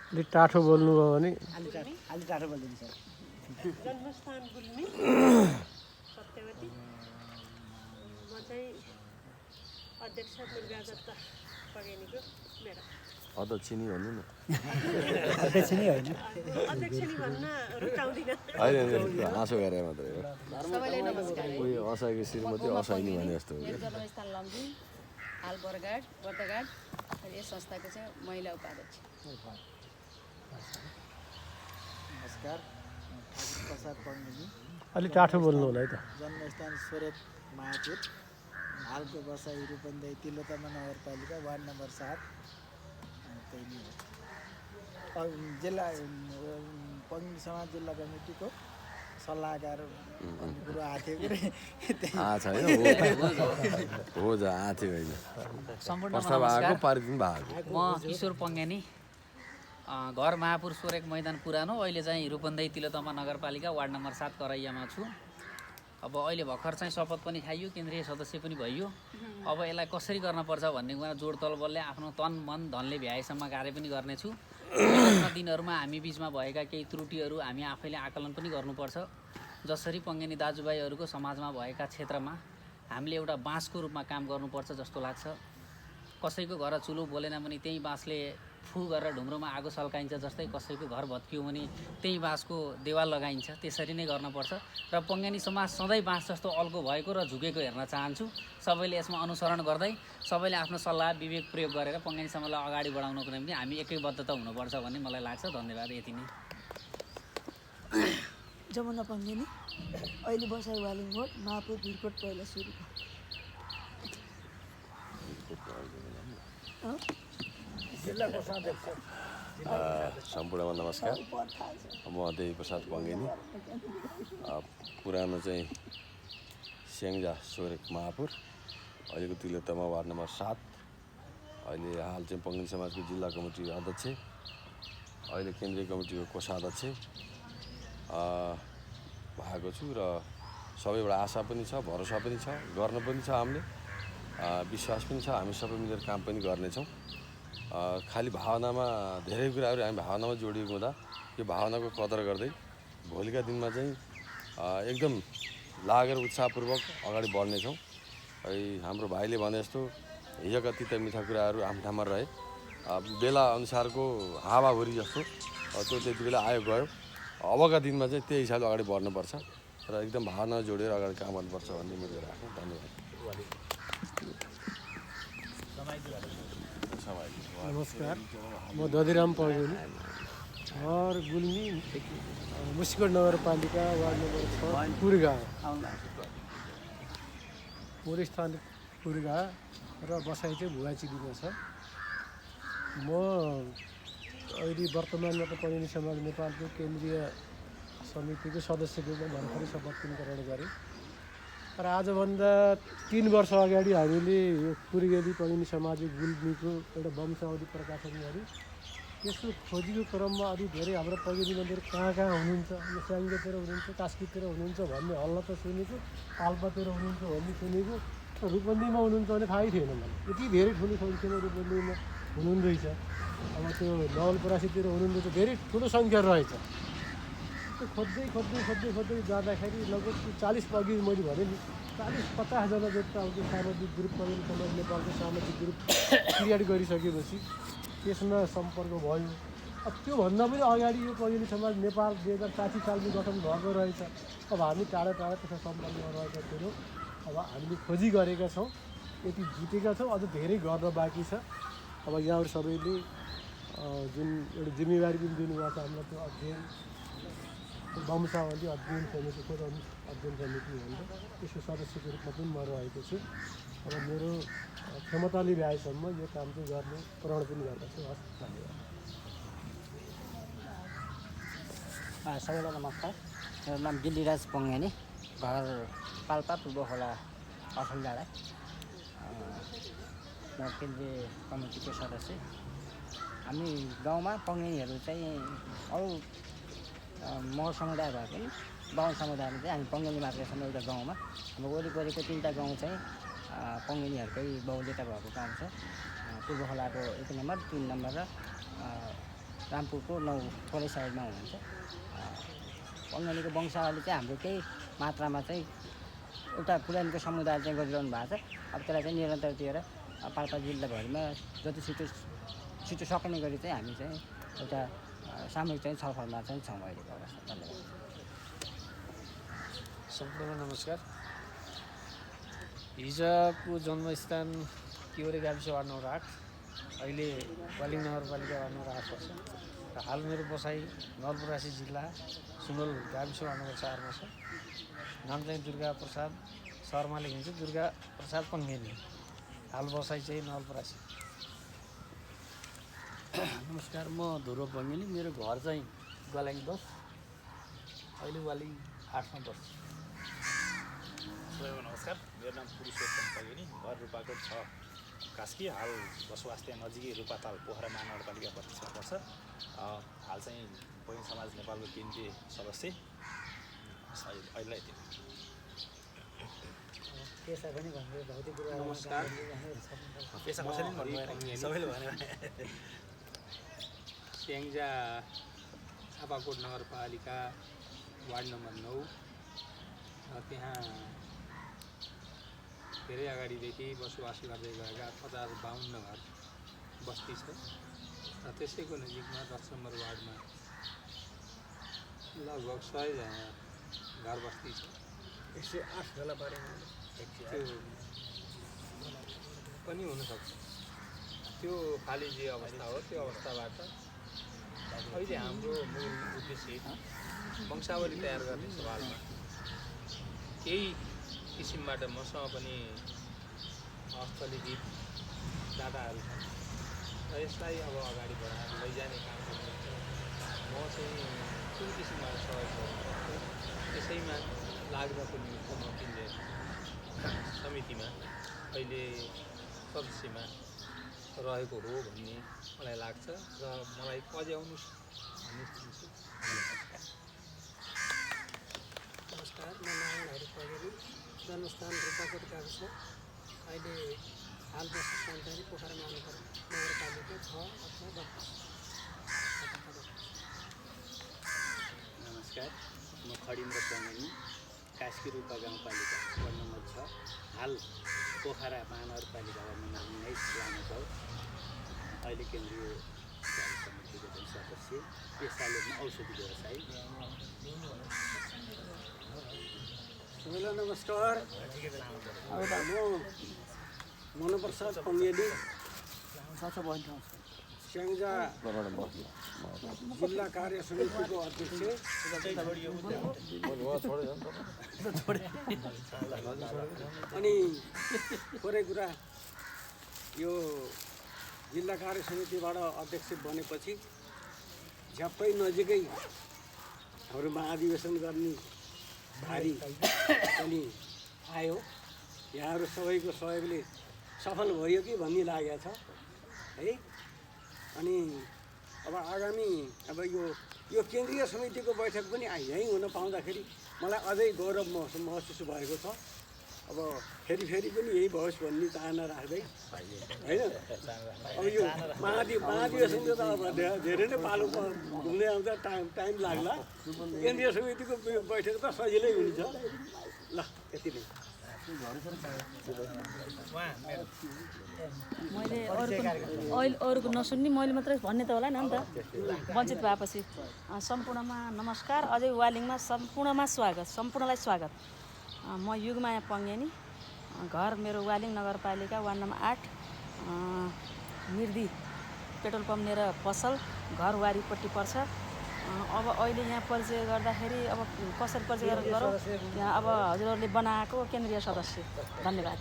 अलि टाठो बोल्नुभयो भने अलि टाढो बोलिदिनु सर। जन्मस्थान गुल्मी सत्यवती। म चाहिँ अध्यक्ष दुर्गा दत्त पगेनीको मेरो अध्यक्ष नि भन्नु न। अध्यक्ष नै होइन, अध्यक्ष नि भन्न रुचाउँदिनँ। होइन हाँसो गरे मात्रै हो। सबैलाई नमस्कार है। उयो असहायको श्रीमती असहायनी भने जस्तो हो मेरो जन्मस्थान लम्जू, हाल बरघाट बर्दघाट। यस संस्थाको चाहिँ महिला उपाध्यक्ष। नमस्कार, ठाकुर प्रसाद पङ्गेनी। अलि टाठो बोल्नु होला है त। जन्मस्थान सोरेप महापुर, हालको बसाइ रूपन्देही तिलोत्तमा नगरपालिका वार्ड नम्बर 7। त्यही नै हो। जिल्ला पङ्गेनी समाज जिल्ला कमिटीको सल्लाहकार भन्ने कुरो आएको थियो। छैन हो जा आथ्यो होइन सम्पूर्ण प्रस्ताव आएको पारिदिनु भएको। म किशोर पङ्गेनी, घर महापुर सोरेक मैदान पुरानो, अहिले चाहिँ रूपन्देही तिलोत्तमा नगरपालिका वार्ड नम्बर 7 करैयामा छु। अब अहिले भर्खर चाहिँ शपथ पनि खाइयो, केन्द्रीय सदस्य पनि भइयो। अब यसलाई कसरी गर्नुपर्छ भन्ने कुरामा जोडतोल बलले आफ्नो तन मन धनले भ्याएसम्म कार्य पनि गर्नेछु। आउने दिनहरूमा हामी बिचमा भएका केही त्रुटिहरू हामी आफैले आकलन पनि गर्नुपर्छ। जसरी पङ्गेनी दाजुभाइहरूको समाजमा भएका क्षेत्रमा हामीले एउटा बाँसको रूपमा काम गर्नुपर्छ जस्तो लाग्छ। कसैको घर चुलो बोलेन भने त्यही बाँसले फु गरेर ढुङ्ग्रोमा आगो सल्काइन्छ, जस्तै कसैको घर भत्कियो भने त्यही बाँसको देवाल लगाइन्छ। त्यसरी नै गर्नुपर्छ र पङ्गेनी समाज सधैँ बाँस जस्तो अल्को भएको र झुकेको हेर्न चाहन्छु। सबैले यसमा अनुसरण गर्दै सबैले आफ्नो सल्लाह विवेक प्रयोग गरेर पङ्गेनी समाजलाई अगाडि बढाउनको निम्ति हामी एकैबद्धता हुनुपर्छ भन्ने मलाई लाग्छ। धन्यवाद। यति नै। जमुना पङ्गेनी, अहिले बसाइ वालिङकोट, महापुर भिरकोट पहिला सुरु। सम्पूर्णमा नमस्कार। म देवी प्रसाद पङ्गेनी, पुरानो चाहिँ स्याङ्जा सोरेक महापुर, अहिलेको तिलोत्तमा वार्ड नम्बर 7। अहिले हाल चाहिँ पङ्गेनी समाजको जिल्ला कमिटी अध्यक्ष, अहिले केन्द्रीय कमिटीको कोषाध्यक्ष भएको छु र सबैबाट आशा पनि छ, भरोसा पनि छ, गर्न पनि छ, हामीले विश्वास पनि छ। हामी सबै मिलेर काम पनि गर्नेछौँ। खालि भावनामा धेरै कुराहरू हामी भावनामा जोडिएको हुँदा यो भावनाको कदर गर्दै भोलिका दिनमा चाहिँ एकदम लागेर उत्साहपूर्वक अगाडि बढ्नेछौँ। हाम्रो भाइले भने जस्तो हिजोका तिता मिठा कुराहरू आफ्नो ठाउँमा रहे, बेला अनुसारको हावाहुरी जस्तो त्यो त्यति बेला आयो गयो। अबका दिनमा चाहिँ त्यही हिसाबले अगाडि बढ्नुपर्छ र एकदम भावना जोडेर अगाडि काम गर्नुपर्छ भन्ने मेरो राख्नु। धन्यवाद। नमस्कार, म दधिराम पङ्गेनी, घर गुल्मी, मुसिकोट नगरपालिका वार्ड नम्बर 6 पुरगाउँ। मूल स्थान पुरगाउँ र बसाइ चाहिँ भुवाचिरीमा छ। म अहिले वर्तमानमा त पङ्गेनी समाज नेपालको केन्द्रीय समितिको सदस्यको रूपमा भर्खरै शपथ पनि ग्रहण गरेँ। तर आजभन्दा 3 वर्ष अगाडि हामीले यो पुर्गेली पङ्गेनी समाज गुल्मीको एउटा वंशावली प्रकाशन गऱ्यौँ। त्यसको खोजीको क्रममा अलि धेरै हाम्रो पङ्गेनी मन्दिर कहाँ कहाँ हुनुहुन्छ, यो स्याङ्जातिर हुनुहुन्छ, कास्कीतिर हुनुहुन्छ भन्ने हल्ला त सुनेको, पाल्पातिर हुनुहुन्छ भन्ने सुनेको, रूपन्देहीमा हुनुहुन्छ भने थाहै थिएन मलाई। यति धेरै ठुलो सङ्ख्यामा रूपन्देहीमा हुनुहुँदैछ। अब त्यो नवलपरासीतिर हुनुहुँदैछ, धेरै ठुलो सङ्ख्या रहेछ। त्यो खोज्दै जाँदाखेरि लगभग 40 अघि मैले भने नि 40-50 जना जस्तो अब सामाजिक ग्रुप पङ्गेनी समाज नेपालको सामाजिक ग्रुप क्रिएट गरिसकेपछि त्यसमा सम्पर्क भयो। अब त्योभन्दा पनि अगाडि यो पङ्गेनी समाज नेपाल 2060 सालमा गठन भएको रहेछ। अब हामी टाढा त्यसमा सम्पर्कमा रहेका थियौँ। अब हामीले खोजी गरेका छौँ, यति जुटेका छौँ, अझ धेरै गर्न बाँकी छ। अब यहाँहरू सबैले जुन एउटा जिम्मेवारी पनि दिनुभएको छ हामीलाई, त्यो अध्ययन वंशावली अध्ययन समितिको अध्ययन समिति हुन्छ, त्यसको सदस्यको रूपमा पनि म रहेको छु। अब मेरो क्षमताले भ्याएसम्म यो काम चाहिँ गर्ने प्रण पनि गर्दछु। हस्, धन्यवाद। सबैलाई नमस्कार, मेरो नाम गिरिराज पङ्गेनी, घर पाल्पा पूर्व खोला अठल डाँडा। म केन्द्रीय कमिटीको सदस्य। हामी गाउँमा पङ्गेनीहरू चाहिँ अरू मगर समुदाय भए पनि बाहुन समुदायमा चाहिँ हामी पङ्गेनी मात्रै छौँ एउटा गाउँमा। हाम्रो वरिपरिको 3टा गाउँ चाहिँ पङ्गेनीहरूकै बहुल्यता भएको गाउँ छ। पूर्व खोलाको 1 नम्बर, 3 नम्बर र रामपुरको 9 थोरै साइडमा हुनुहुन्छ। पङ्गेनीको वंशावली चाहिँ हाम्रो केही मात्रामा चाहिँ एउटा पुरानो समुदाय चाहिँ गरिरहनु भएको छ। अब त्यसलाई चाहिँ निरन्तर दिएर पाल्पा जिल्लाभरिमा जति छिटो सकिने गरी चाहिँ हामी चाहिँ एउटा सामूहिक चाहिँ छलफलमा चाहिँ छौँ अहिलेको अवस्था। धन्यवाद। सम्पूर्ण नमस्कार। हिजोको जन्मस्थान किवरे गाविस वार्ड नम्बर 8, अहिले वालिङ नगरपालिका वार्ड नम्बर 8 पर्छ र हाल मेरो बसाइ नवलपरासी जिल्ला सुनवल गाविस वार्ड नम्बर 4 मा छ। नाम चाहिँ दुर्गा प्रसाद, शर्मा लेखिन्छ दुर्गा प्रसाद पङ्गेनी। हाल बसाइ चाहिँ नवलपरासी। नमस्कार, म ध्रुव पङ्गेनी। मेरो घर चाहिँ गलाङ 10, अहिले वालिङ 8 मा बस्छु। सबैलाई नमस्कार, मेरो नाम पुरुषोत्तम पङ्गेनी, घर रूपाकोट 6 कास्की। हाल बसोबास त्यहाँ नजिकै रूपाताल पोखरा महानगरपालिका 25 मा पर्छ। हाल चाहिँ पङ्गेनी समाज नेपालको केन्द्रीय सदस्य। अहिले यति। नमस्कार, पेसा कसैले भन्नु सबैले भन्यो। स्याङ्जा छापाकोट नगरपालिका वार्ड नम्बर 9, त्यहाँ धेरै अगाडिदेखि बसोबास गर्दै गएका 50-52 घर बस्ती छ र त्यसैको नजिकमा 10 नम्बर वार्डमा लगभग 100 घर बस्ती छ। 108 फेला पारेमा त्यो पनि हुनसक्छ। त्यो खाली जे अवस्था हो त्यो अवस्थाबाट अहिले हाम्रो मूल उद्देश्य वंशावली तयार गर्ने सवालमा केही किसिमबाट मसँग पनि हस्तलिखित डाटाहरू छन् र यसलाई अब अगाडि बढाएर लैजाने काम गर्नुपर्छ। म चाहिँ कुन किसिमबाट सहयोग गर्नुपर्छ त्यसैमा लाग्दाको निमित्त म केन्द्रीय समितिमा अहिले सदस्यमा रहेको हो भन्ने मलाई लाग्छ र मलाई अझै आउनुहोस् भन्ने चाहन्छु। नमस्कार, म नारायण पङ्गेनी, जन्मस्थान रूपाकोट गाविस, अहिले हाल बस्ती सञ्चारी पोखरा महानगरपालिका 6 अथवा 32। नमस्कार, म खडिन्द्र पङ्गेनी, कास्की रूपा गाउँपालिका वार्ड नम्बर 6, हाल पोखरा महानगरपालिका वार्ड नम्बर 19 लामागाउँ, अहिले केन्द्रीय समितिको सदस्य। पेसाले औषधि व्यवसायी। सबैलाई नमस्कार। अब म मनप्रसाद पङ्गेनी, स्याङ्जा जिल्ला कार्य समितिको अध्यक्ष। अनि थोरै कुरा यो जिल्ला कार्य समितिबाट अध्यक्ष बनेपछि झ्याप्पै नजिकै हाम्रो महाधिवेशन गर्ने भारी पनि आयो। यहाँहरू सबैको सहयोगले सफल भयो कि भन्ने लागेको छ है। अनि अब आगामी यो केन्द्रीय समितिको बैठक पनि यहीँ हुन पाउँदाखेरि मलाई अझै गौरव महसुस भएको छ। अब फेरि पनि यही होस् भन्ने चाहना राख्दै होइन। अब यो महाधिवेशनको त अब धेरै नै पालो घुम्दै आउँदा टाइम लाग्ला। केन्द्रीय समितिको बैठक त सजिलै हुन्छ। ल यति नै। मैले अरूको नसुन्ने मैले मात्रै भन्ने त होला नि त वञ्चित भएपछि। सम्पूर्णमा नमस्कार, अझै वालिङमा सम्पूर्णलाई स्वागत। म युगमाया पङ्गेनी, घर मेरो वालिङ नगरपालिका वार्ड नम्बर 8, मिर्दी पेट्रोल पम्प लिएर पसल घर वारीपट्टि पर्छ। अब अहिले यहाँ परिचय गर्दाखेरि अब कसरी परिचय गरौँ, यहाँ अब हजुरहरूले बनाएको केन्द्रीय सदस्य। धन्यवाद।